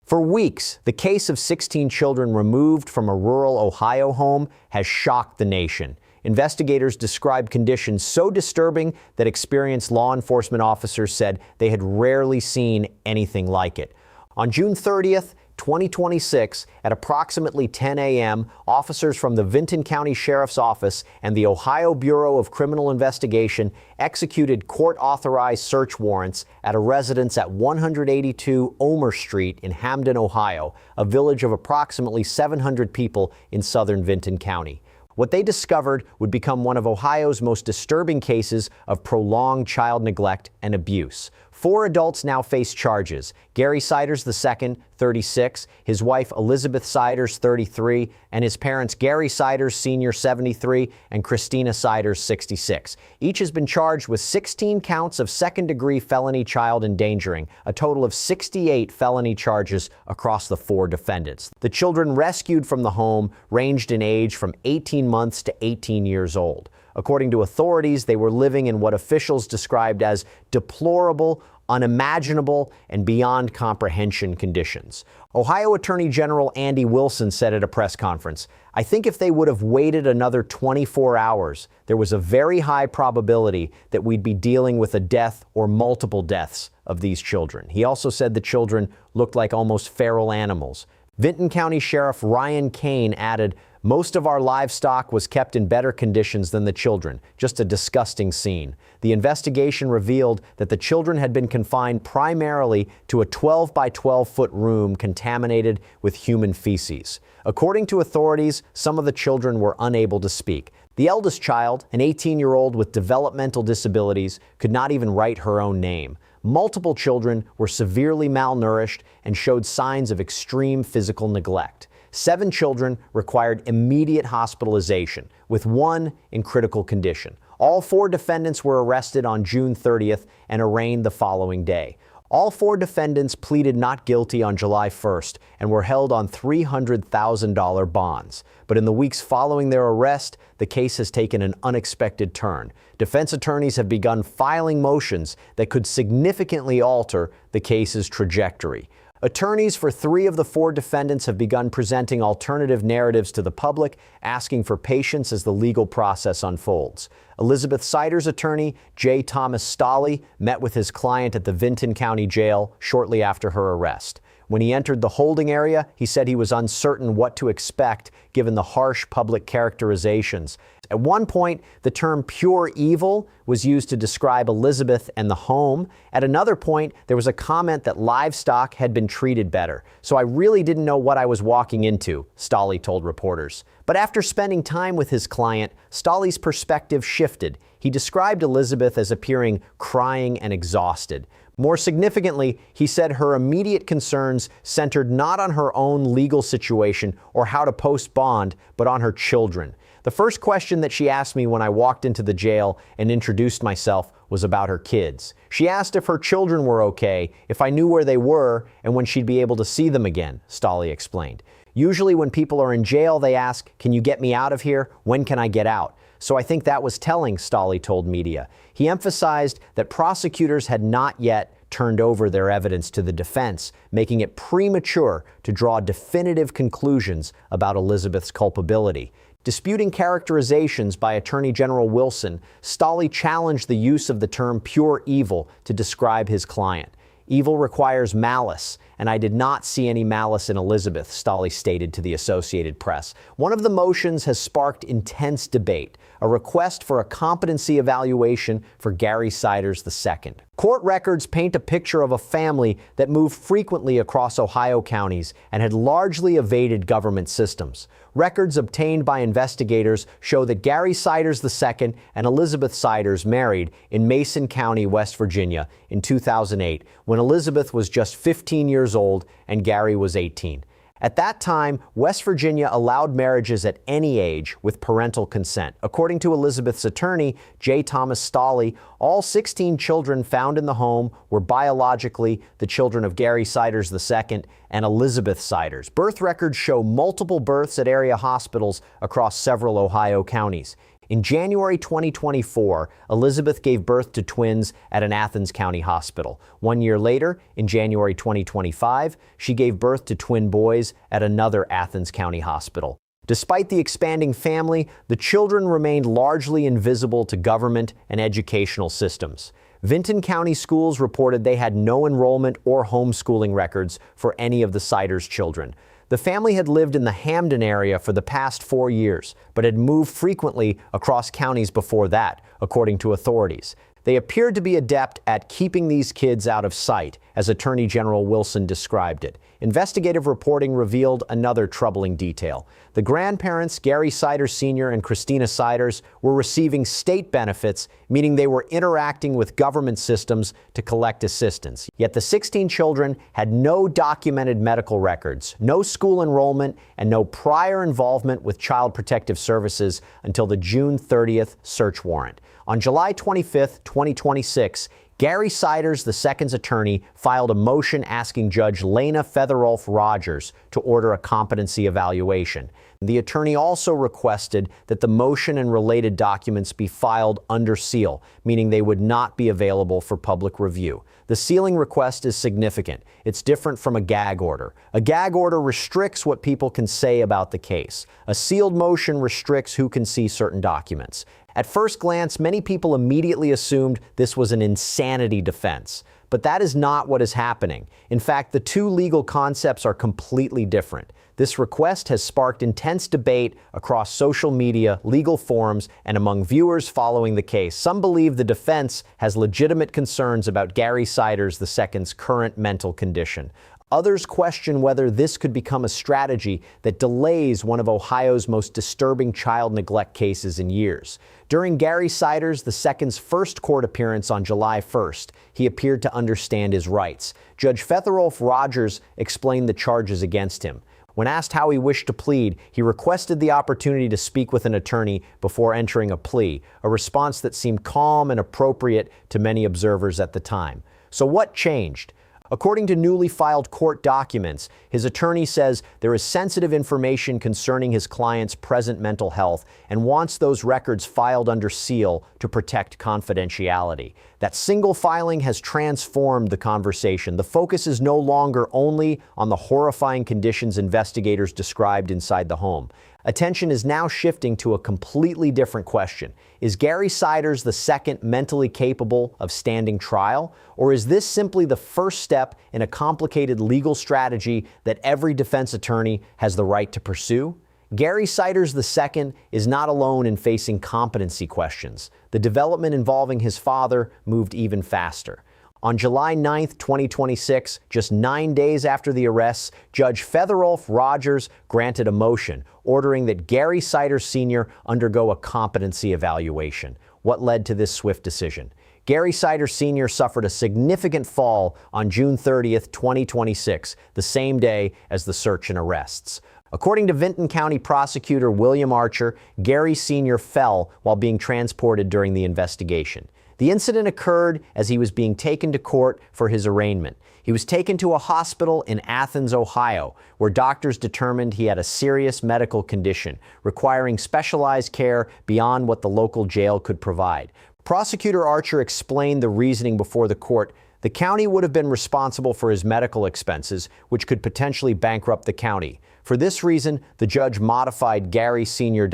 For weeks, the case of 16 children removed from a rural Ohio home has shocked the nation. Investigators described conditions so disturbing that experienced law enforcement officers said they had rarely seen anything like it. On June 30th, 2026, at approximately 10 a.m., officers from the Vinton County Sheriff's Office and the Ohio Bureau of Criminal Investigation executed court-authorized search warrants at a residence at 182 Omer Street in Hamden, Ohio, a village of approximately 700 people in southern Vinton County. What they discovered would become one of Ohio's most disturbing cases of prolonged child neglect and abuse. 4 adults now face charges: Gary Siders II, 36, his wife Elizabeth Siders, 33, and his parents Gary Siders Sr., 73, and Christina Siders, 66. Each has been charged with 16 counts of second-degree felony child endangering, a total of 68 felony charges across the 4 defendants. The children rescued from the home ranged in age from 18 months to 18 years old. According to authorities, they were living in what officials described as deplorable, unimaginable, and beyond comprehension conditions. Ohio Attorney General Andy Wilson said at a press conference, "I think if they would have waited another 24 hours, there was a very high probability that we'd be dealing with a death or multiple deaths of these children." He also said the children looked like almost feral animals. Vinton County Sheriff Ryan Kane added, "Most of our livestock was kept in better conditions than the children. Just a disgusting scene." The investigation revealed that the children had been confined primarily to a 12 by 12 foot room contaminated with human feces. According to authorities, some of the children were unable to speak. The eldest child, an 18-year-old with developmental disabilities, could not even write her own name. Multiple children were severely malnourished and showed signs of extreme physical neglect. 7 children required immediate hospitalization, with 1 in critical condition. All 4 defendants were arrested on June 30th and arraigned the following day. All 4 defendants pleaded not guilty on July 1st and were held on $300,000 bonds. But in the weeks following their arrest, the case has taken an unexpected turn. Defense attorneys have begun filing motions that could significantly alter the case's trajectory. Attorneys for 3 of the 4 defendants have begun presenting alternative narratives to the public, asking for patience as the legal process unfolds. Elizabeth Siders' attorney, J. Thomas Stolley, met with his client at the Vinton County Jail shortly after her arrest. When he entered the holding area, he said he was uncertain what to expect given the harsh public characterizations. At one point, the term pure evil was used to describe Elizabeth and the home. At another point, there was a comment that livestock had been treated better. "So I really didn't know what I was walking into," Stolley told reporters. But after spending time with his client, Stolley's perspective shifted. He described Elizabeth as appearing crying and exhausted. More significantly, he said her immediate concerns centered not on her own legal situation or how to post bond, but on her children. "The first question that she asked me when I walked into the jail and introduced myself was about her kids. She asked if her children were okay, if I knew where they were, and when she'd be able to see them again," Stolley explained. "Usually when people are in jail, they ask, 'Can you get me out of here? When can I get out?' So I think that was telling," Stolley told media. He emphasized that prosecutors had not yet turned over their evidence to the defense, making it premature to draw definitive conclusions about Elizabeth's culpability. Disputing characterizations by Attorney General Wilson, Stolley challenged the use of the term pure evil to describe his client. "Evil requires malice, and I did not see any malice in Elizabeth," Stolley stated to the Associated Press. One of the motions has sparked intense debate, a request for a competency evaluation for Gary Siders II. Court records paint a picture of a family that moved frequently across Ohio counties and had largely evaded government systems. Records obtained by investigators show that Gary Siders II and Elizabeth Siders married in Mason County, West Virginia in 2008, when Elizabeth was just 15 years old and Gary was 18. At that time, West Virginia allowed marriages at any age with parental consent. According to Elizabeth's attorney, J. Thomas Stolley, all 16 children found in the home were biologically the children of Gary Siders II and Elizabeth Siders. Birth records show multiple births at area hospitals across several Ohio counties. In January 2024, Elizabeth gave birth to twins at an Athens County hospital. 1 year later, in January 2025, she gave birth to twin boys at another Athens County hospital. Despite the expanding family, the children remained largely invisible to government and educational systems. Vinton County schools reported they had no enrollment or homeschooling records for any of the Siders' children. The family had lived in the Hamden area for the past 4 years, but had moved frequently across counties before that, according to authorities. They appeared to be adept at keeping these kids out of sight, as Attorney General Wilson described it. Investigative reporting revealed another troubling detail. The grandparents, Gary Siders Sr. and Christina Siders, were receiving state benefits, meaning they were interacting with government systems to collect assistance. Yet the 16 children had no documented medical records, no school enrollment, and no prior involvement with Child Protective Services until the June 30th search warrant. On July 25, 2026, Gary Siders II's attorney filed a motion asking Judge Lena Featherolf-Rogers to order a competency evaluation. The attorney also requested that the motion and related documents be filed under seal, meaning they would not be available for public review. The sealing request is significant. It's different from a gag order. A gag order restricts what people can say about the case. A sealed motion restricts who can see certain documents. At first glance, many people immediately assumed this was an insanity defense. But that is not what is happening. In fact, the two legal concepts are completely different. This request has sparked intense debate across social media, legal forums, and among viewers following the case. Some believe the defense has legitimate concerns about Gary Siders II's current mental condition. Others question whether this could become a strategy that delays one of Ohio's most disturbing child neglect cases in years. During Gary Siders II's first court appearance on July 1st, he appeared to understand his rights. Judge Featherolf-Rogers explained the charges against him. When asked how he wished to plead, he requested the opportunity to speak with an attorney before entering a plea, a response that seemed calm and appropriate to many observers at the time. So what changed? According to newly filed court documents, his attorney says there is sensitive information concerning his client's present mental health and wants those records filed under seal to protect confidentiality. That single filing has transformed the conversation. The focus is no longer only on the horrifying conditions investigators described inside the home. Attention is now shifting to a completely different question. Is Gary Siders II mentally capable of standing trial? Or is this simply the first step in a complicated legal strategy that every defense attorney has the right to pursue? Gary Siders II is not alone in facing competency questions. The development involving his father moved even faster. On July 9, 2026, just 9 days after the arrests, Judge Featherolf-Rogers granted a motion ordering that Gary Siders Sr. undergo a competency evaluation. What led to this swift decision? Gary Siders Sr. suffered a significant fall on June 30, 2026, the same day as the search and arrests. According to Vinton County Prosecutor William Archer, Gary Sr. fell while being transported during the investigation. The incident occurred as he was being taken to court for his arraignment. He was taken to a hospital in Athens, Ohio, where doctors determined he had a serious medical condition, requiring specialized care beyond what the local jail could provide. Prosecutor Archer explained the reasoning before the court. The county would have been responsible for his medical expenses, which could potentially bankrupt the county. For this reason, the judge modified Gary Sr.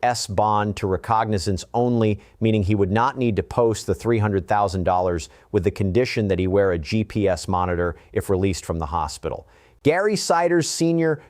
S bond to recognizance only, meaning he would not need to post the $300,000 with the condition that he wear a GPS monitor if released from the hospital. Gary Siders Sr.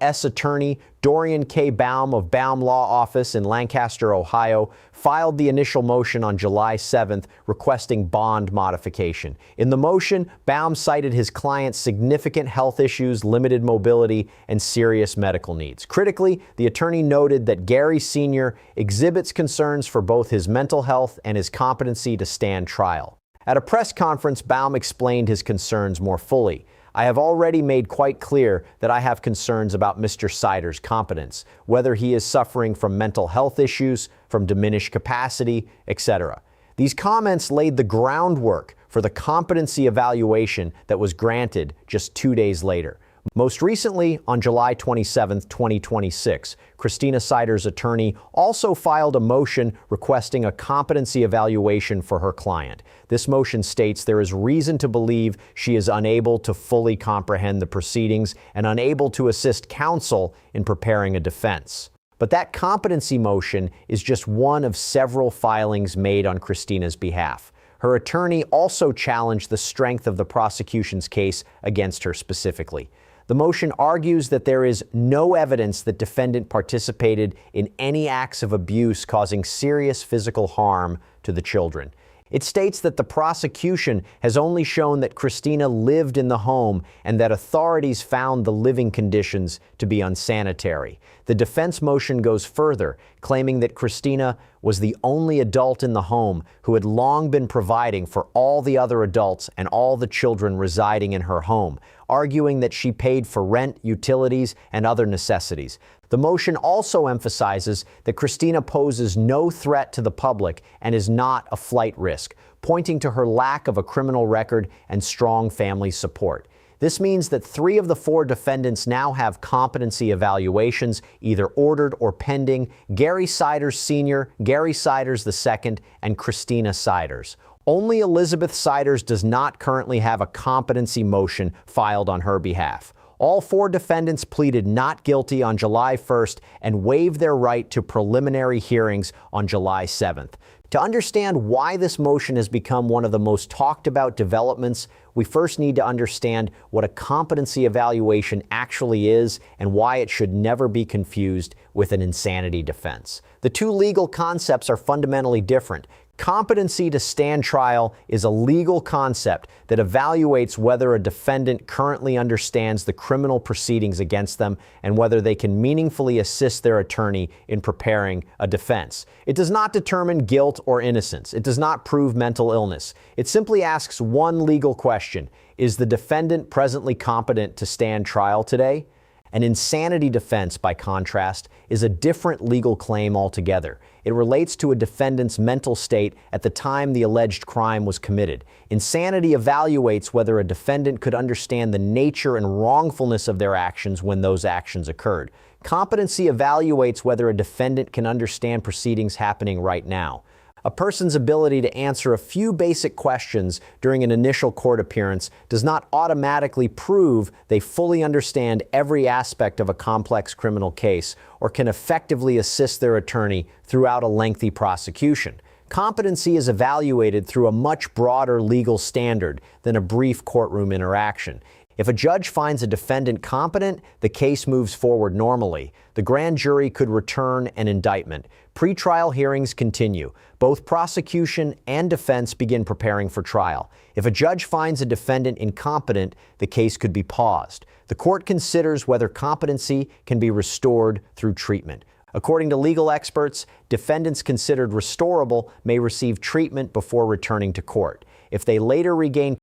S attorney Dorian K. Baum of Baum Law Office in Lancaster, Ohio, filed the initial motion on July 7th requesting bond modification. In the motion, Baum cited his client's significant health issues, limited mobility, and serious medical needs. Critically, the attorney noted that Gary Sr. exhibits concerns for both his mental health and his competency to stand trial. At a press conference, Baum explained his concerns more fully. I have already made quite clear that I have concerns about Mr. Siders' competence, whether he is suffering from mental health issues, from diminished capacity, etc. These comments laid the groundwork for the competency evaluation that was granted just 2 days later. Most recently, on July 27, 2026, Christina Sider's attorney also filed a motion requesting a competency evaluation for her client. This motion states there is reason to believe she is unable to fully comprehend the proceedings and unable to assist counsel in preparing a defense. But that competency motion is just one of several filings made on Christina's behalf. Her attorney also challenged the strength of the prosecution's case against her specifically. The motion argues that there is no evidence that defendant participated in any acts of abuse causing serious physical harm to the children. It states that the prosecution has only shown that Christina lived in the home and that authorities found the living conditions to be unsanitary. The defense motion goes further, claiming that Christina was the only adult in the home who had long been providing for all the other adults and all the children residing in her home, arguing that she paid for rent, utilities, and other necessities. The motion also emphasizes that Christina poses no threat to the public and is not a flight risk, pointing to her lack of a criminal record and strong family support. This means that 3 of the 4 defendants now have competency evaluations, either ordered or pending: Gary Siders Sr., Gary Siders II, and Christina Siders. Only Elizabeth Siders does not currently have a competency motion filed on her behalf. All 4 defendants pleaded not guilty on July 1st and waived their right to preliminary hearings on July 7th. To understand why this motion has become one of the most talked about developments, we first need to understand what a competency evaluation actually is and why it should never be confused with an insanity defense. The 2 legal concepts are fundamentally different. Competency to stand trial is a legal concept that evaluates whether a defendant currently understands the criminal proceedings against them and whether they can meaningfully assist their attorney in preparing a defense. It does not determine guilt or innocence. It does not prove mental illness. It simply asks one legal question: is the defendant presently competent to stand trial today? An insanity defense, by contrast, is a different legal claim altogether. It relates to a defendant's mental state at the time the alleged crime was committed. Insanity evaluates whether a defendant could understand the nature and wrongfulness of their actions when those actions occurred. Competency evaluates whether a defendant can understand proceedings happening right now. A person's ability to answer a few basic questions during an initial court appearance does not automatically prove they fully understand every aspect of a complex criminal case or can effectively assist their attorney throughout a lengthy prosecution. Competency is evaluated through a much broader legal standard than a brief courtroom interaction. If a judge finds a defendant competent, the case moves forward normally. The grand jury could return an indictment. Pre-trial hearings continue. Both prosecution and defense begin preparing for trial. If a judge finds a defendant incompetent, the case could be paused. The court considers whether competency can be restored through treatment. According to legal experts, defendants considered restorable may receive treatment before returning to court. If they later regain